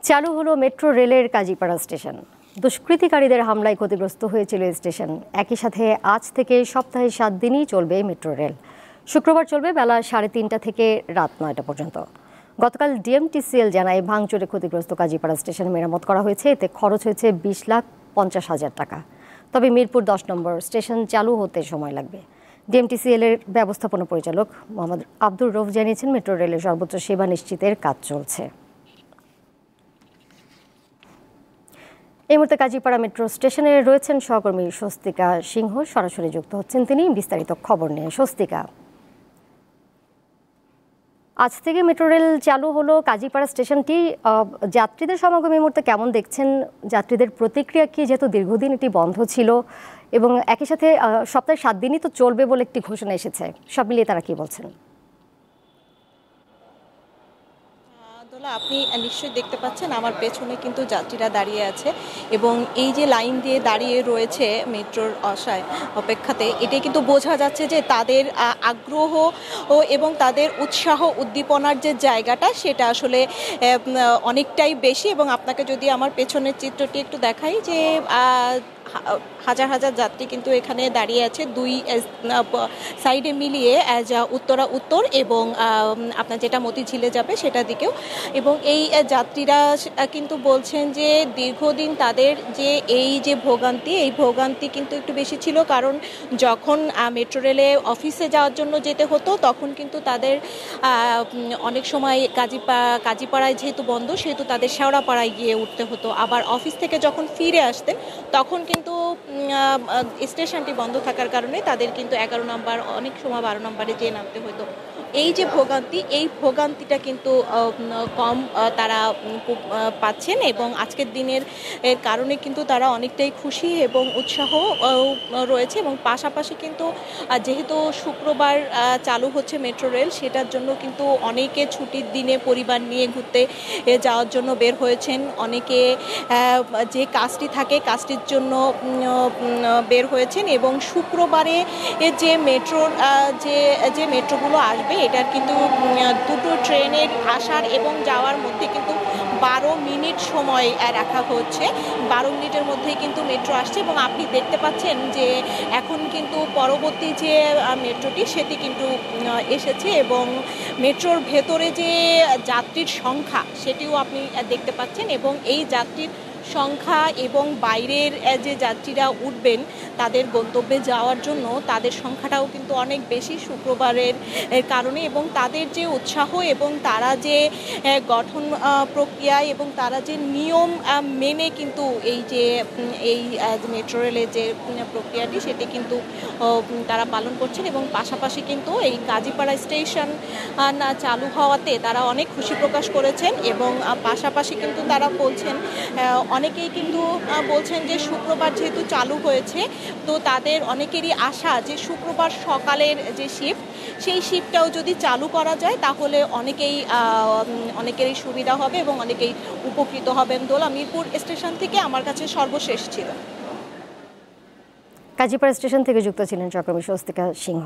চালু হলো মেট্রো রেলের কাজীপাড়া স্টেশন। দুষ্কৃতিকারীদের হামলায় ক্ষতিগ্রস্ত হয়েছিল এই স্টেশন। একই সাথে আজ থেকে সপ্তাহে 7 দিনই চলবে মেট্রো রেল। শুক্রবার চলবে বেলা 3:30 থেকে রাত 9টা পর্যন্ত। গতকাল ডিএমটিসিএল জানায় ভাঙচুরে ক্ষতিগ্রস্ত কাজীপাড়া স্টেশন মেরামত করা হয়েছে। এতে খরচ হয়েছে 20,50,000 টাকা। তবে মিরপুর 10 নম্বর স্টেশন চালু হতে সময় লাগবে। ডিএমটিসিএল এর ব্যবস্থাপনা পরিচালক মোহাম্মদ আব্দুর রউফ জানিয়েছেন, মেট্রো রেলের সর্বোচ্চ সেবা নিশ্চিতের কাজ চলছে। এই মুহূর্তে কাজীপাড়া মেট্রো স্টেশনে রয়েছেন সহকর্মী স্বস্তিকা সিংহ, সরাসরি যুক্ত হচ্ছেন তিনি বিস্তারিত খবর নিয়ে। স্বস্তিকা, আজ থেকে মেট্রো রেল চালু হলো কাজীপাড়া স্টেশনটি, যাত্রীদের সমাগম এই মুহূর্তে কেমন দেখছেন? যাত্রীদের প্রতিক্রিয়া কি, যেহেতু দীর্ঘদিন এটি বন্ধ ছিল এবং একই সাথে সপ্তাহে 7 দিনই তো চলবে বলে একটি ঘোষণা এসেছে, সব মিলিয়ে তারা কি বলছেন? আপনি নিশ্চয়ই দেখতে পাচ্ছেন আমার পেছনে কিন্তু যাত্রীরা দাঁড়িয়ে আছে এবং এই যে লাইন দিয়ে দাঁড়িয়ে রয়েছে মেট্রোর আশায় অপেক্ষাতে, এটাই কিন্তু বোঝা যাচ্ছে যে তাদের আগ্রহ এবং তাদের উৎসাহ উদ্দীপনার যে জায়গাটা সেটা আসলে অনেকটাই বেশি। এবং আপনাকে যদি আমার পেছনের চিত্রটি একটু দেখাই, যে হাজার হাজার যাত্রী কিন্তু এখানে দাঁড়িয়ে আছে দুই সাইডে মিলিয়ে, উত্তরা উত্তর এবং আপনার যেটা মতিঝিলে যাবে সেটা দিকেও। এবং এই যাত্রীরা কিন্তু বলছেন যে দীর্ঘদিন তাদের যে এই যে ভোগান্তি, এই ভোগান্তি কিন্তু একটু বেশি ছিল, কারণ যখন মেট্রো রেলে অফিসে যাওয়ার জন্য যেতে হতো তখন কিন্তু তাদের অনেক সময় কাজীপাড়ায় যেহেতু বন্ধ সেহেতু তাদের শেওড়াপাড়ায় গিয়ে উঠতে হতো। আবার অফিস থেকে যখন ফিরে আসতেন তখন কিন্তু স্টেশনটি বন্ধ থাকার কারণে তাদের কিন্তু 11 নম্বর, অনেক সময় 12 নম্বরে যেয়ে নামতে হতো। এই যে ভোগান্তি, এই ভোগান্তিটা কিন্তু কম তারা পাচ্ছেন এবং আজকের দিনের কারণে কিন্তু তারা অনেকটাই খুশি এবং উৎসাহ রয়েছে। এবং পাশাপাশি কিন্তু যেহেতু শুক্রবার চালু হচ্ছে মেট্রো রেল, সেটার জন্য কিন্তু অনেকে ছুটির দিনে পরিবার নিয়ে ঘুরতে যাওয়ার জন্য বের হয়েছেন। অনেকে যে কাজটি থাকে কাজটির জন্য বের হয়েছেন এবং শুক্রবারে যে মেট্রোর যে মেট্রোগুলো আসবে, এটার কিন্তু দুটো ট্রেনের আসার এবং যাওয়ার মধ্যে কিন্তু 12 মিনিট সময় রাখা হচ্ছে। 12 মিনিটের মধ্যেই কিন্তু মেট্রো আসছে এবং আপনি দেখতে পাচ্ছেন যে এখন কিন্তু পরবর্তী যে মেট্রোটি সেটি কিন্তু এসেছে এবং মেট্রোর ভেতরে যে যাত্রীর সংখ্যা সেটিও আপনি দেখতে পাচ্ছেন। এবং এই যাত্রীর সংখ্যা এবং বাইরের যে যাত্রীরা উঠবেন তাদের গন্তব্যে যাওয়ার জন্য, তাদের সংখ্যাটাও কিন্তু অনেক বেশি শুক্রবারের কারণে। এবং তাদের যে উৎসাহ এবং তারা যে গঠন প্রক্রিয়া এবং তারা যে নিয়ম মেনে কিন্তু এই মেট্রো রেলের যে প্রক্রিয়াটি সেটি কিন্তু তারা পালন করছেন। এবং পাশাপাশি কিন্তু এই কাজীপাড়া স্টেশন চালু হওয়াতে তারা অনেক খুশি প্রকাশ করেছেন। এবং পাশাপাশি কিন্তু তারা বলছেন, অনেকেই কিন্তু বলছেন যে শুক্রবার যেহেতু চালু হয়েছে তো তাদের অনেকেরই আশা যে শুক্রবার সকালের যে শিফট, সেই শিফটটাও যদি চালু করা যায় তাহলে অনেকেরই সুবিধা হবে এবং অনেকেই উপকৃত হবেন। দোলা, মিরপুর স্টেশন থেকে আমার কাছে সর্বশেষ ছিল। কাজীপাড়া স্টেশন থেকে যুক্ত ছিলেন সহকর্মী স্বস্তিকা সিংহ।